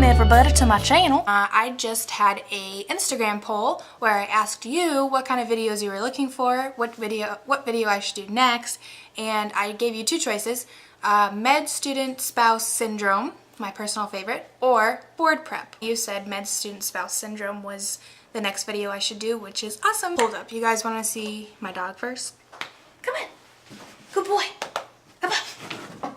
everybody to my channel. I just had a Instagram poll where I asked you what kind of videos you were looking for, what video I should do next, and I gave you two choices, med student spouse syndrome, my personal favorite, or board prep. You said med student spouse syndrome was the next video I should do, which is awesome. Hold up, you guys want to see my dog first? Come in, good boy, come on.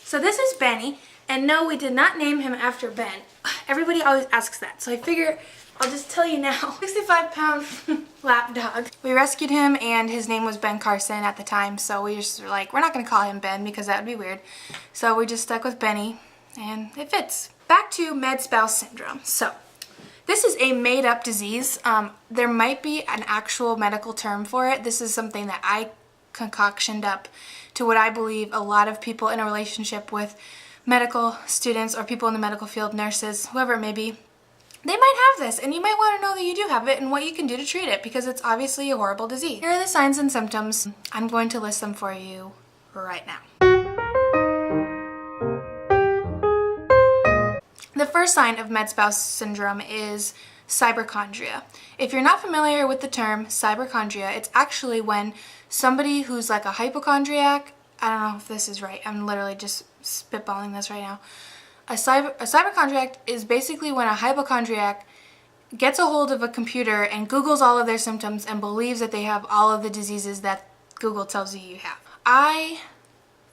So this is Benny. And no, we did not name him after Ben. Everybody always asks that, so I figure I'll just tell you now. 65-pound lap dog. We rescued him and his name was Ben Carson at the time, so we just were like, we're not gonna call him Ben because that would be weird. So we just stuck with Benny and it fits. Back to med spouse syndrome. So this is a made-up disease. There might be an actual medical term for it. This is something that I concoctioned up to what I believe a lot of people in a relationship with medical students or people in the medical field, nurses, whoever it may be, they might have this, and you might want to know that you do have it and what you can do to treat it, because it's obviously a horrible disease. Here are the signs and symptoms. I'm going to list them for you right now. The first sign of med spouse syndrome is Cyberchondria. If you're not familiar with the term Cyberchondria, it's actually when somebody who's like a hypochondriac, I don't know if this is right, I'm literally just spitballing this right now. A cyberchondriac is basically when a hypochondriac gets a hold of a computer and Googles all of their symptoms and believes that they have all of the diseases that Google tells you you have. I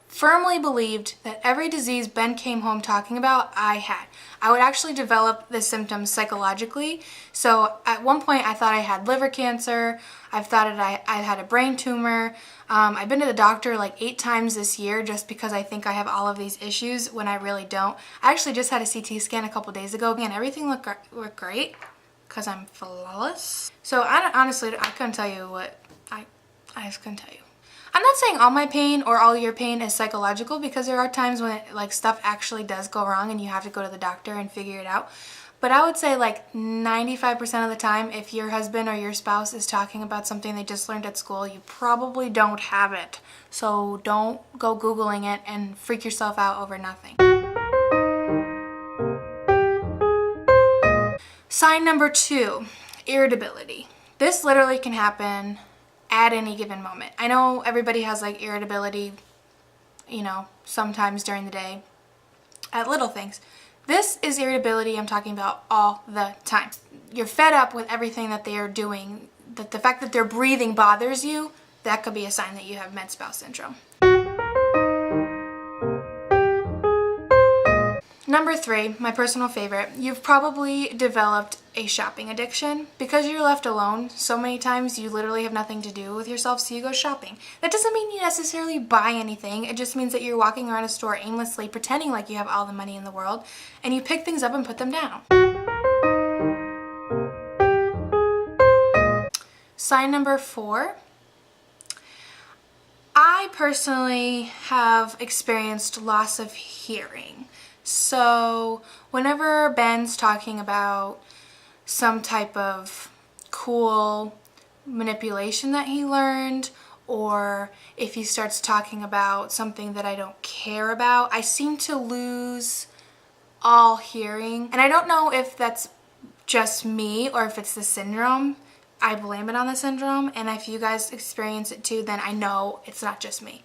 firmly believed that every disease Ben came home talking about, I had. I would actually develop the symptoms psychologically. So at one point I thought I had liver cancer, I've thought I had a brain tumor. I've been to the doctor like 8 times this year just because I think I have all of these issues when I really don't. I actually just had a CT scan a couple days ago and everything looked great because I'm flawless. So honestly, I couldn't tell you what, I just couldn't tell you. I'm not saying all my pain or all your pain is psychological, because there are times when like stuff actually does go wrong and you have to go to the doctor and figure it out. But I would say like 95% of the time, if your husband or your spouse is talking about something they just learned at school, you probably don't have it. So don't go Googling it and freak yourself out over nothing. Sign number 2, irritability. This literally can happen at any given moment. I know everybody has like irritability, you know, sometimes during the day at little things. This is irritability I'm talking about all the time. You're fed up with everything that they are doing. That the fact that their breathing bothers you, that could be a sign that you have med spouse syndrome. Number 3, my personal favorite, you've probably developed a shopping addiction. Because you're left alone so many times, you literally have nothing to do with yourself, so you go shopping. That doesn't mean you necessarily buy anything. It just means that you're walking around a store aimlessly, pretending like you have all the money in the world, and you pick things up and put them down. Sign number 4. I personally have experienced loss of hearing. So whenever Ben's talking about some type of cool manipulation that he learned, or if he starts talking about something that I don't care about, I seem to lose all hearing. And I don't know if that's just me or if it's the syndrome. I blame it on the syndrome, and if you guys experience it too, then I know it's not just me.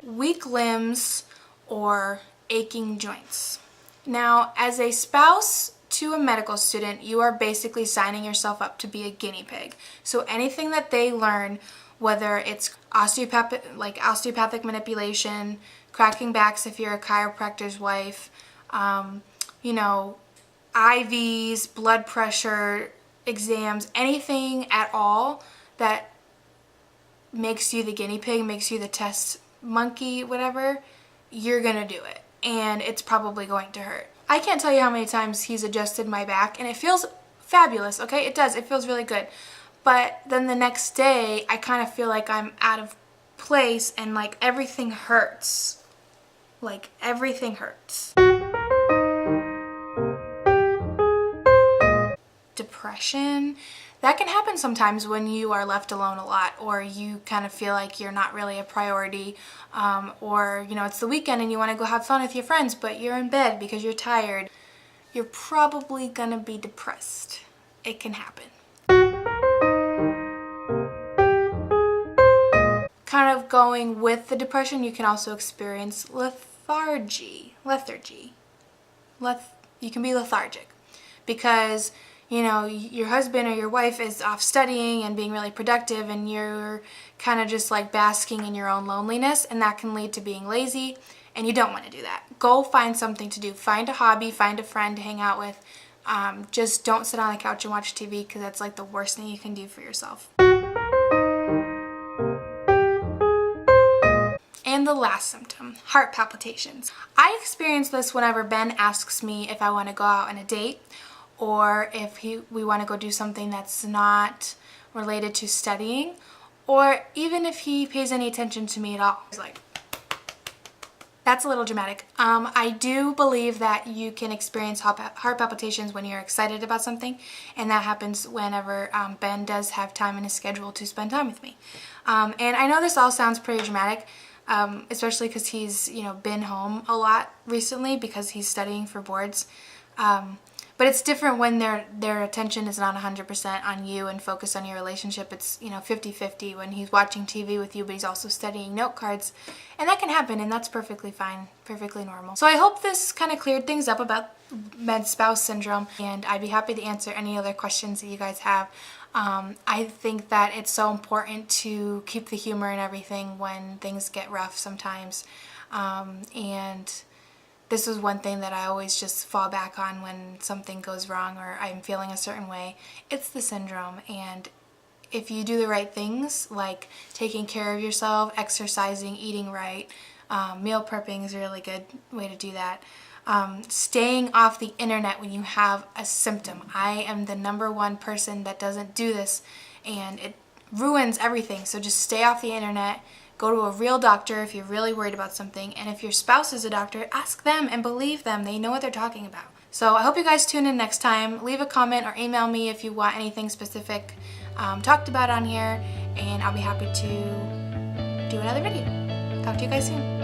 Weak limbs or aching joints. Now, as a spouse to a medical student, you are basically signing yourself up to be a guinea pig. So anything that they learn, whether it's osteopathic manipulation, cracking backs if you're a chiropractor's wife, you know, IVs, blood pressure, exams, anything at all that makes you the guinea pig, makes you the test monkey, whatever, you're gonna do it, and it's probably going to hurt. I can't tell you how many times he's adjusted my back, and it feels fabulous, okay? It does, it feels really good. But then the next day, I kind of feel like I'm out of place and like everything hurts. Like everything hurts. Depression, that can happen sometimes when you are left alone a lot, or you kind of feel like you're not really a priority, or you know, it's the weekend and you want to go have fun with your friends, but you're in bed because you're tired. You're probably gonna be depressed. It can happen. Kind of going with the depression, you can also experience lethargy. You can be lethargic because, you know, your husband or your wife is off studying and being really productive, and you're kind of just like basking in your own loneliness, and that can lead to being lazy, and you don't want to do that. Go find something to do. Find a hobby, find a friend to hang out with. Just don't sit on the couch and watch TV, because that's like the worst thing you can do for yourself. And the last symptom, heart palpitations. I experience this whenever Ben asks me if I want to go out on a date, or if we want to go do something that's not related to studying, or even if he pays any attention to me at all. It's like, that's a little dramatic. I do believe that you can experience heart palpitations when you're excited about something, and that happens whenever Ben does have time in his schedule to spend time with me. And I know this all sounds pretty dramatic, especially because he's, you know, been home a lot recently because he's studying for boards. But it's different when their attention is not 100% on you and focused on your relationship. It's, you know, 50-50 when he's watching TV with you, but he's also studying note cards. And that can happen, and that's perfectly fine, perfectly normal. So I hope this kind of cleared things up about med-spouse syndrome, and I'd be happy to answer any other questions that you guys have. I think that it's so important to keep the humor in everything when things get rough sometimes. And this is one thing that I always just fall back on when something goes wrong or I'm feeling a certain way. It's the syndrome, and if you do the right things, like taking care of yourself, exercising, eating right, meal prepping is a really good way to do that. Staying off the internet when you have a symptom. I am the #1 person that doesn't do this, and it ruins everything. So just stay off the internet. Go to a real doctor if you're really worried about something, and if your spouse is a doctor, ask them and believe them. They know what they're talking about. So I hope you guys tune in next time. Leave a comment or email me if you want anything specific talked about on here, and I'll be happy to do another video. Talk to you guys soon.